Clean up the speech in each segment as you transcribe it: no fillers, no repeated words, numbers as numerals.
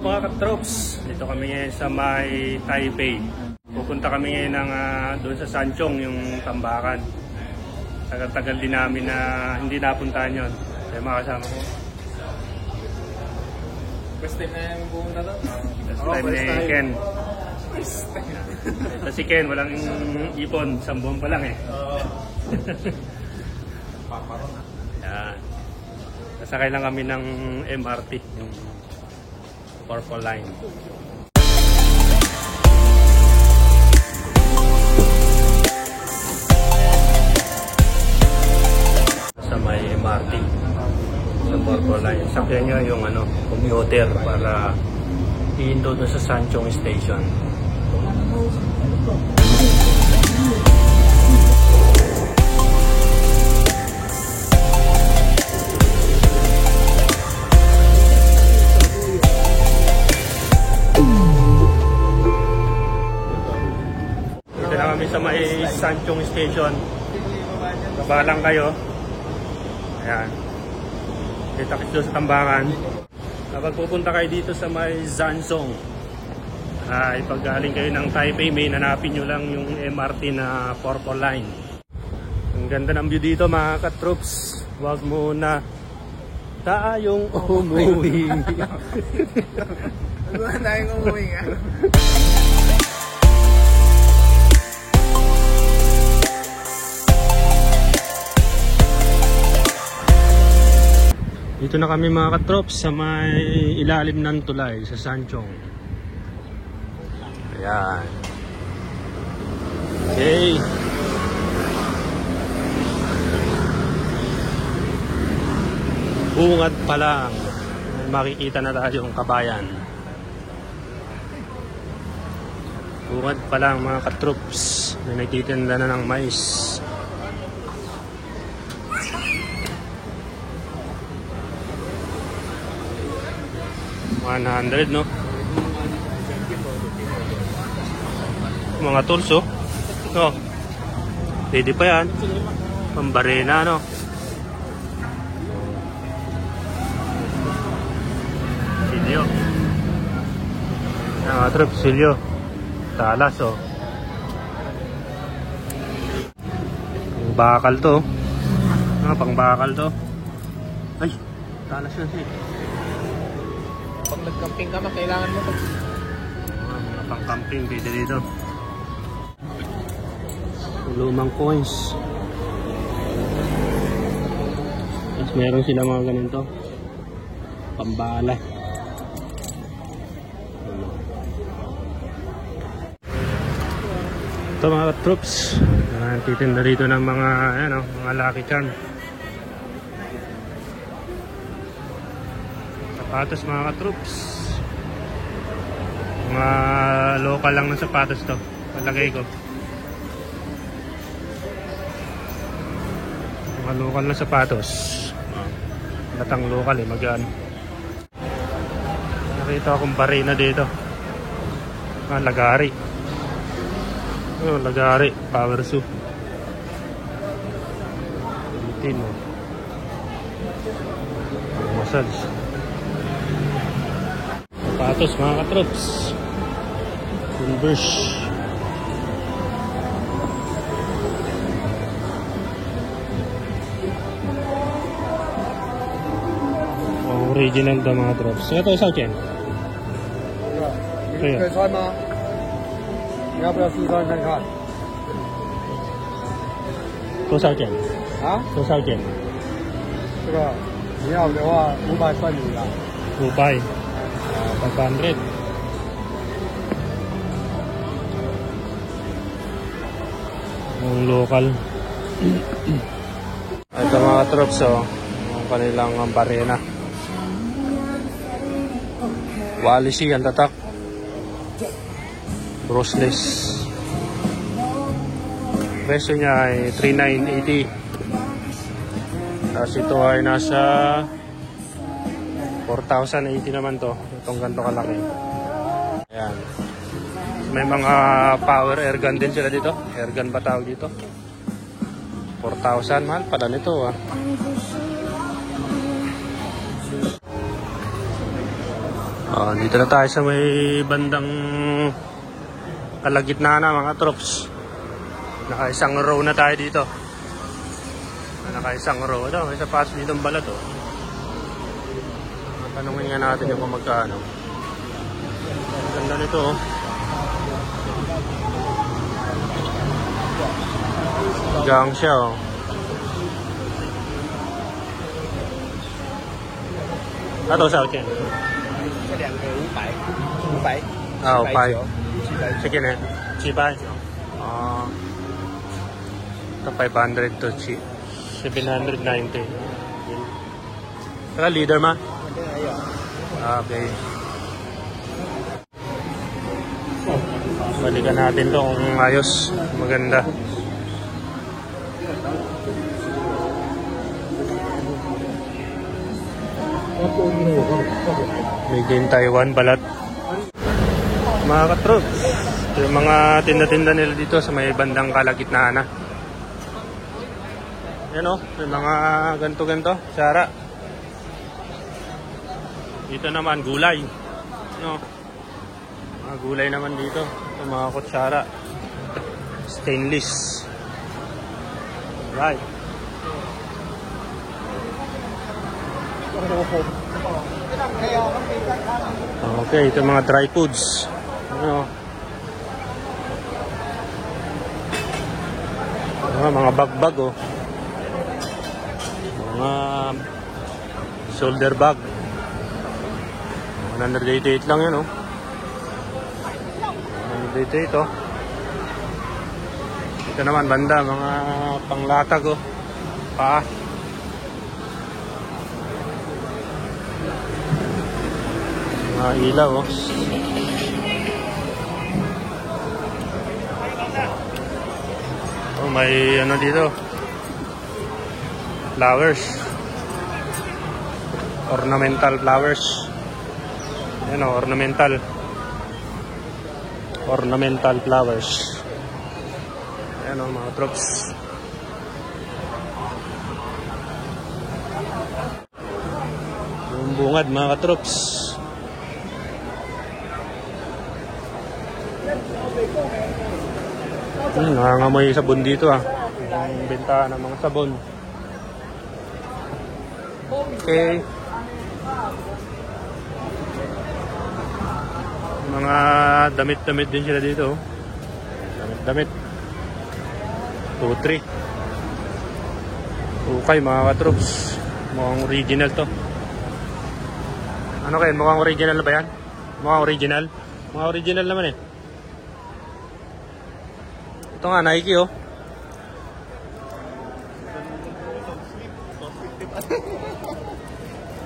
Mga katrops, dito kami ngayon sa may Taipei. Pupunta kami ngayon ng doon sa Sanchong, yung tambakan. Tagal-tagal din namin na hindi napuntahan yun. Kaya makasama ko. First time na yung pumunta doon? First time ni Ken. Ito si Ken, walang ipon. 1 buwan pa lang eh. Paparon na. Yan. Nasakay lang kami ng MRT, yung Purple Line. Sa may MRT, sa Purple Line. Sakyan nyo yung commuter para iindo doon sa Sanchong Station. Sa may Sanchong Station. Baba lang kayo. Ayan. Kita kayo sa tambakan. Kapag pupunta kayo dito sa may Zansong, pag galing kayo ng Taipei, may hanapin nyo lang yung MRT na Purple Line. Ang ganda ng view dito mga katroops. Huwag muna tayong umuwi. Huwag muna tayong umuwi nga. Dito na kami mga katrops sa may ilalim ng tulay sa Sanchong. Ayan. Okay. Bungad pa lang. Makikita na tayong kabayan. Bungad pa lang mga katrops. May nagtitinda na ng mais. $100, no? Mga tools, oh. No. Pwede pa yan. Pambarena, no? Silyo. Mga trip, silyo. Talas, oh. Bakal to. Pang bakal to. Ay, talas yun, eh. Pag nag-camping ka, kailangan mo ito. Mga pang-camping pwede dito. Lumang coins. Tapos meron sila mga ganito. Pambala. Ito mga troops. Titinda dito ng mga, mga Lucky Charm. Sapatos mga katroops. Mga local lang ng sapatos to. Palagay ko. Mga local na sapatos. Batang local eh. Mag-ano. Nakita akong barena dito. Lagari. Lagari. Power shoe. Tin mo. Massage. Sapatos mga katrops. Converse. Original daw mga katrops. Ito sao钱？ 可以穿吗？你要不要试穿看看？多少钱？啊？多少钱？这个你要的话500算你的。500. 500. Yung local. Ito mga troops, oh. Yung kanilang barena. Walisi ang tatak. Brushless. Presyo niya ay 3,980. Tapos ito ay nasa 4,080 naman to. Itong ganito kalaki. Ayan. May mga power airgun din sila dito. Airgun ba tawag dito? 4,000. Mahal pala nito ah. Dito na tayo sa may bandang kalagitnaan na mga troops. Nakaisang row na tayo dito. Nakaisang row. Ito, may sapatos dito ang balat. Tanungin nga natin yung kung magkano. Ganda nito. Gang siya. Ito sa akin. 500. Sige na. 700. Ito 500 to 790. Saka leader ma? Okay. Balikan natin to kung ayos. Maganda. Made in Taiwan balat. Mga katroops, yung mga tinda-tinda nila dito sa may bandang kalagitnaan na. Yan o, may mga ganto-ganto, sara. Dito naman gulay. No? Mga gulay naman dito. Ito mga kutsara. Stainless. Right. Okay, ito mga dry foods. Ano? Mga bag-bag oh. Mga shoulder bag. 188 lang yan oh. 188 oh. Ito naman banda, mga panglatag oh. Paa. Mga ilaw oh. Oh, may ano dito. Flowers. Ornamental flowers. Yan oh, ornamental. Ornamental flowers. Yan oh, mga troops. Yung bungad mga katroops. Nangangamoy sabon dito ah. Yung bentahan ng mga sabon. Okay. Mga damit-damit din sila dito. Damit-damit. 2-3. Okay mga katroops. Mukhang original to. Ano kayo? Mukhang original na ba yan? Mukhang original? Mukhang original naman eh. Ito nga, Nike oh.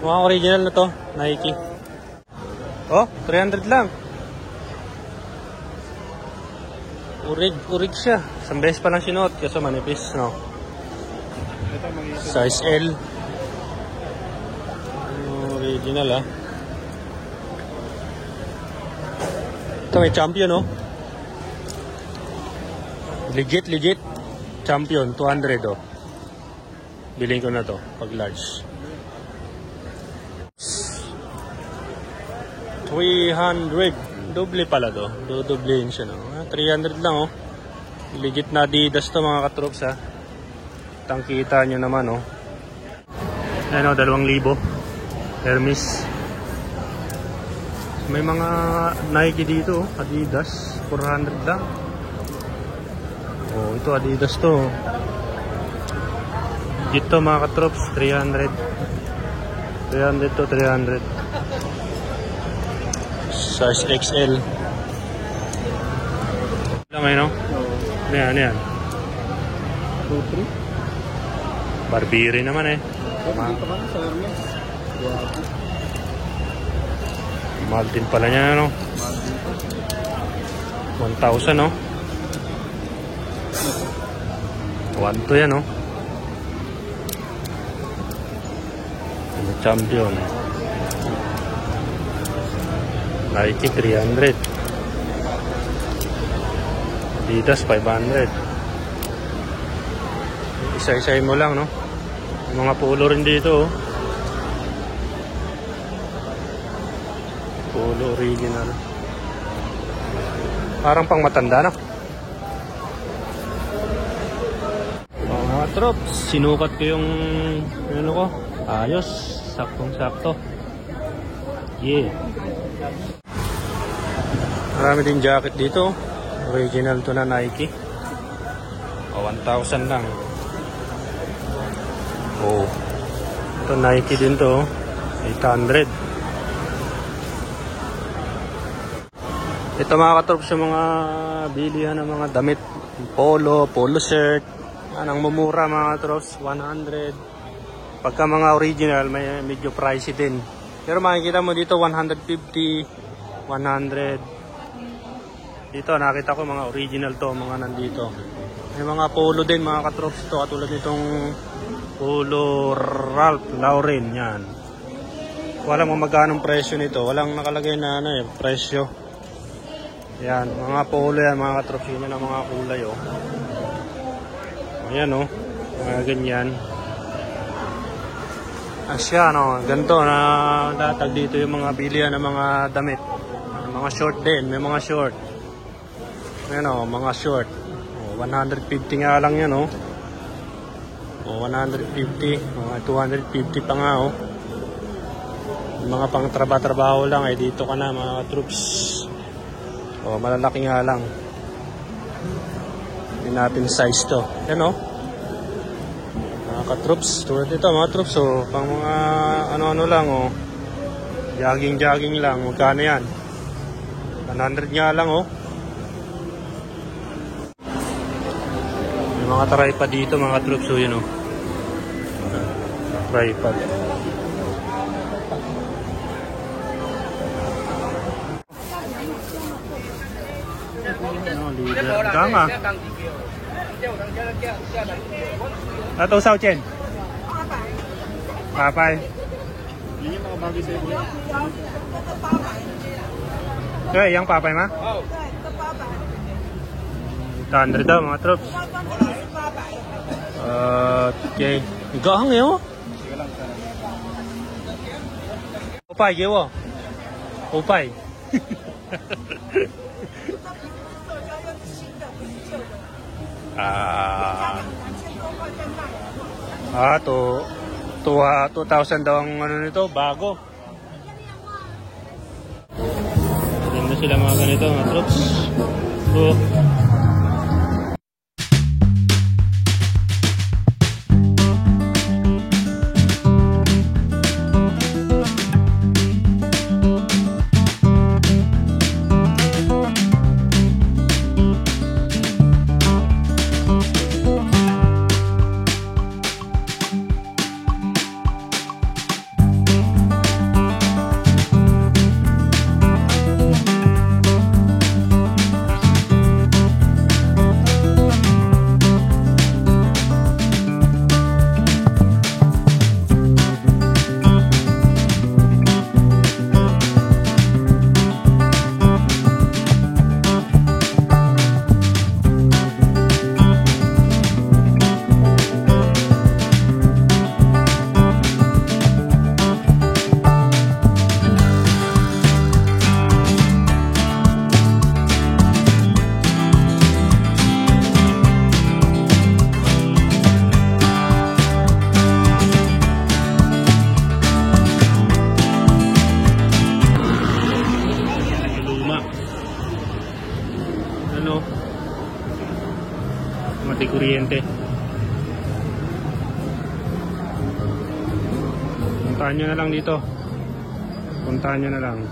Mukhang original na to, Nike. Oh, 300 lang. Urig siya. Isang beses pa lang sinuot kasi manipis, no? Size L. Original ah. Ito may champion oh. Legit champion 200 oh. Bilhin ko na to pag large. 300 doble pala to. Dodoblehin siya no. 300 lang oh. Legit na Adidas to mga katroops ha. Tangkita nyo naman oh. Ayan oh, 2,000 Hermes. May mga Nike dito oh. Adidas 400 lang. Oh, ito Adidas to. Dito mga katroops, 300. 300 to 300. Size XL. Lang ngayon, no? Ano yan? 2-3. Barbiri naman eh. Mahal din pala niya, no? 1,000, no? 1 to yan, no? Champion. Nike 300. Adidas 500. Isa-isay mo lang, no? Mga polo rin dito, oh. Polo original. Parang pang matanda na. Mga trops, sinukat ko yung ano ko. Ayos, saktong-sakto. Yeah. Marami din jacket dito. Original to na Nike. 1,000 lang. Oh. Ito Nike din to. 800. Ito mga katrops yung mga bilihan ng mga damit. Polo shirt. Ang mumura mga katrops. 100. Pagka mga original, may medyo pricey din. Pero makikita mo dito 150, 100. Dito nakita ko mga original to, mga nandito. May mga polo din mga katrops to, katulad nitong Polo Ralph Lauren yan. Walang magkano presyo nito, walang nakalagay na presyo. Yan, mga polo yan mga katrops, yun ang mga kulay oh. Ayan oh, mga ganyan. Asya no, ganito na latag dito yung mga bilihan ng mga damit. Mga short din, may mga short. Ayan o, mga short. 150 nga lang yan o. 150, mga 250 pa nga o. Mga pang trabaho lang eh, dito ka na mga troops. O, malalaki nga lang. Hindi natin size to. Ayan o. Mga ka-troops, tulad ito mga troops o. Pang mga ano-ano lang o. Jogging lang. Magkano yan? 100 nga lang o. May mga tripod dito mga troops o yun o. Tripod. Leader gang ah. Atau sao chen? Papay. Ini mga bagay sa iyo. Okay, yang papay ma? Oh. 100 daw mga troops. Okay. Gahang eh oh. Upay, gewo. Upay. To 2,000 daw ang ano nito, bago. Ganda sila mga ganito, mga troops. So, mati kuryente. Puntahan nyo na lang dito. Puntahan nyo na lang.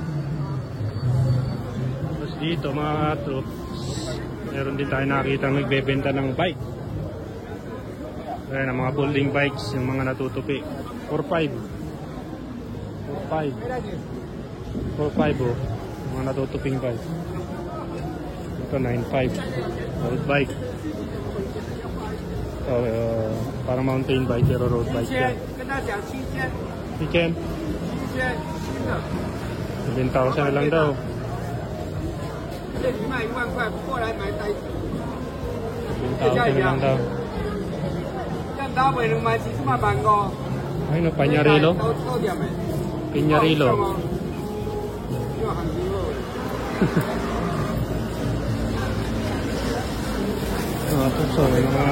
Tapos dito mga troops, meron din tayo nakita nagbebenta ng bike. Ayan ang mga folding bikes, yung mga natutupi. 4.5 oh. Mga natutuping bike. Ito 9.5 road bike. Parang mountain bike pero road bike yan. 7,000 na lang daw. 7,000 na lang daw. Ay no, Panyarilo. Panyarilo. So, may mga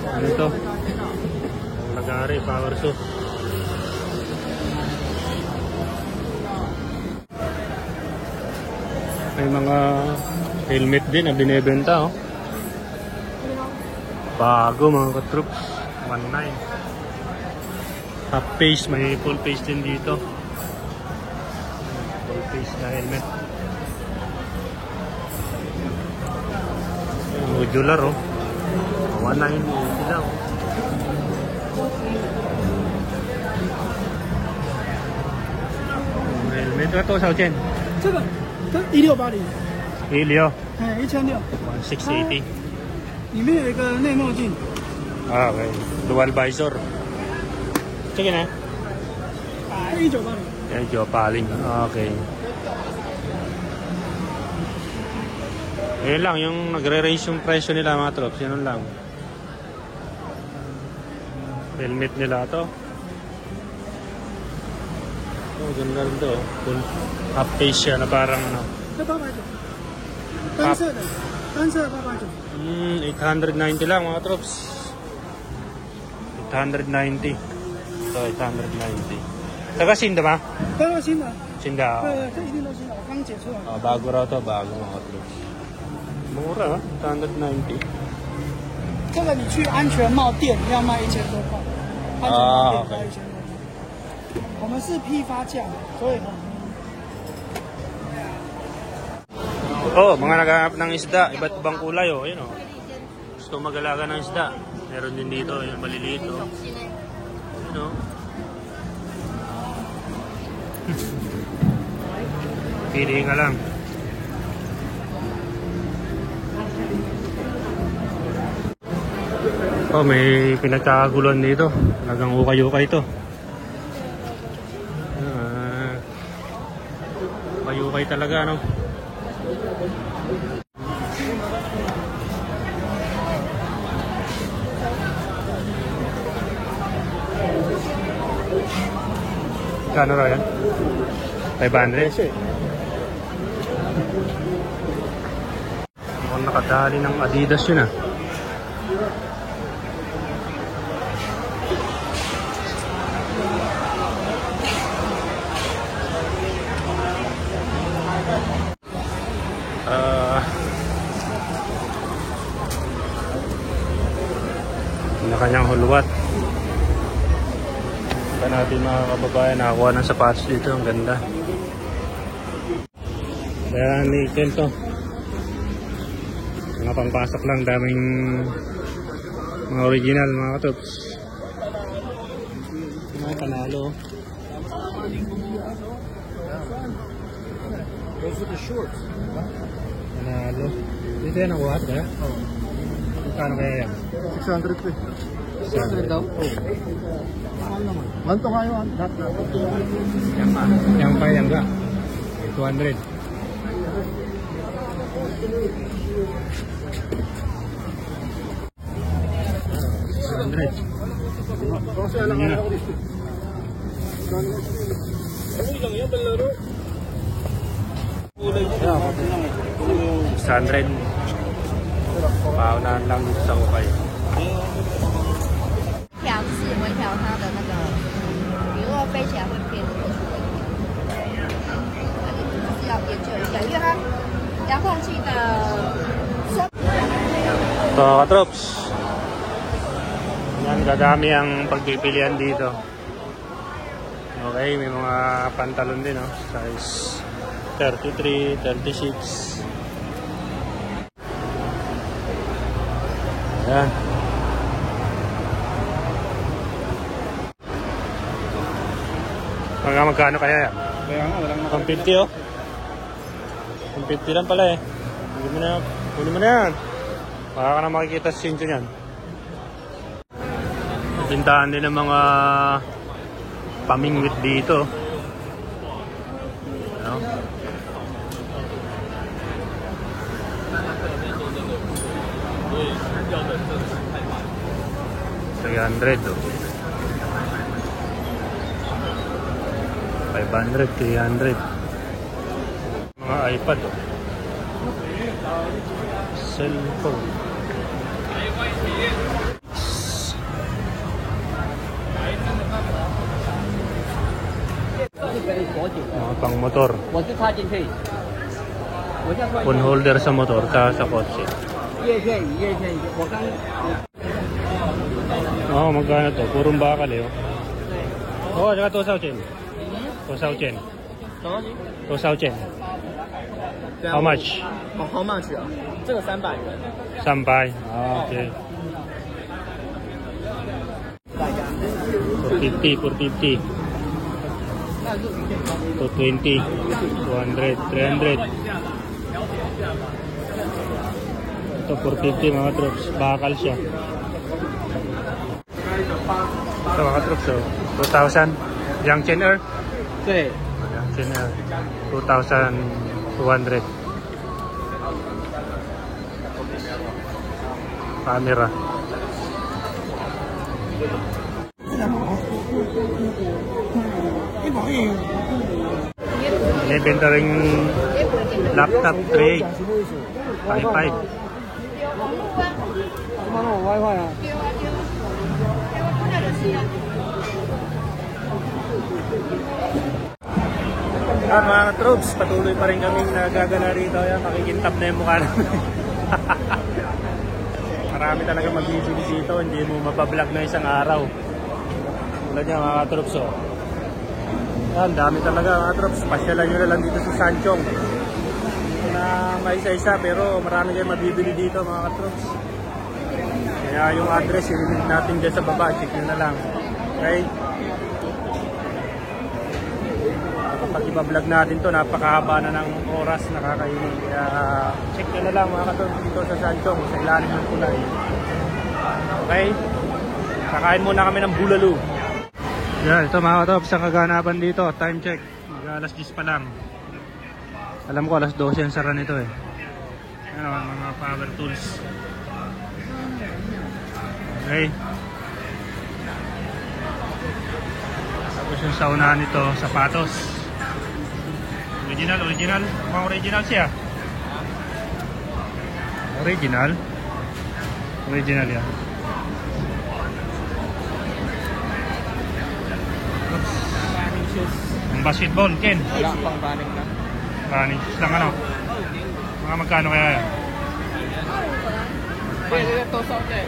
ano ito? Lagari, power saw. May mga helmet din na binebenta, oh. Bago mga katroops. 1.9. Half face, may full face din dito. Full face na helmet. Modular, oh. 1.9 sila, oh. Helmet ito, Xiaochen. 这个跟1680， Helio. 哎，1600， 1680. 里面有一个内墨镜， Ah, okay. Dual visor. Sige na. 1980。 Medyo paling. Okay. Ayun lang, yung nagre-raise yung presyo nila mga troops. Yun lang. Helmet nila to. Oh, ganda rin to. Full half face siya na parang ano. 这890，单色的，单色890。 890 lang mga troops. 890. So, 890. Taga Sinda ba? 都要新的， Sinda. 对，这一定都新的，我刚解出来。 Bago raw to, bago mga troops. Mura, 890. 这个你去安全帽店要卖1000多块，安全帽店要1000多块。我们是批发价，所以很。 Oh, mga naghahanap ng isda, iba't ibang kulay, oh. Ayun, oh. Gusto mag-alaga ng isda. Meron din dito, yung maliliit, oh. Ayun, oh. Pili ka lang. Oh, may pinagkakaguluhan dito. Talagang ukay-ukay ito. Ukay-ukay talaga, no? Kano raw yan? 500? Mukhang nakadali ng Adidas yun, ah. Na kanyang hulwat. Pa natin mga kababayan nakakuha ng sapatos dito, ang ganda. Kaya nickel to. Mga pangpasok lang, daming mga original mga katops. Mga panalo. Those are the shorts. Panalo. Dito yan ang what, eh? Oo. Kano kaya yan? 600 pe. 600 daw? Oo. Mahal naman. Manto kayo, lahat na. Yang pa, yang ka. 200. Kasi alam nga ako dito. 600. Paunahan lang dito sa ukay. 调是微调它的那个，比如说飞起来会偏特殊的一点，就是要研究一下，因为它遥控器的声。 So, katrops. Yan, dadami ang pagpipilian dito. Okay, may mga pantalon din, oh. Size 33, 36. Ayan. Magkano kaya yan? Kaya nga, walang 150, oh. 150 lang pala, eh. Hindi mo na, huli mo na yan. Baka ka na makikita sa cincho niyan. Pintahan din ng mga pamingwit dito. Ano? $300, oh. 500, 300. iPad. Oh. Cellphone. Mga pang motor. Phone holder sa motor, sa kotse. Oo, magkano to? Purong bakal eh. Oo, tsaka 2,000. 2,000. 2,000. How much? How much 啊？这个300元。 300. Ah, okay. 450. 220. 200. 300. Ito 450 mga troops. Bakal siya. Ito mga troops oh. 2,000. Yang Chen Er. 对， Yang Chen Er. 2,200. Camera. Binibenta ring laptop tray. 5.5. Mga troops, patuloy pa rin kaming nagagala rito. Yan, makikintab na yung mukha namin. Marami talaga magbibili dito, hindi mo mapablog na isang araw. Tulad niya mga troops oh. Yan, dami talaga mga troops. Pasyalan nyo na lang dito sa Sanchong. Hindi na maisa-isa pero marami kayong mabibili dito mga troops. Kaya yung address, ililink natin dyan sa baba. Check nyo na lang. Okay? Kapag iba-vlog natin to, napakahaba na ng oras, nakakainin. Kaya check nyo na lang mga troops dito sa Sanchong, sa ilalim ng kulay. Okay? Kakain muna kami ng bulalo. Yan, ito mga troops, sa kaganapan dito. Time check. Mag-alas 10 pa lang. Alam ko alas 12 ang sara nito eh. Ano, mga power tools. Okay. Tapos yung saunahan nito, sapatos. Original. Mukhang original siya. Original yan. Ang basketball, Ken. Wala pang running na. Running shoes lang ano. Mga magkano kaya yan? Ito sa akin.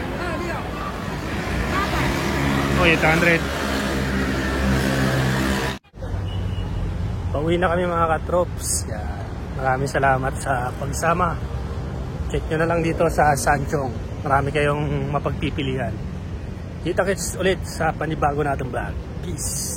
Oh, 800. Pauwi na kami mga katrops. Maraming salamat sa pagsama. Check nyo na lang dito sa Sanchong. Marami kayong mapagpipilian. Kita-kits ulit sa panibago nating vlog. Peace!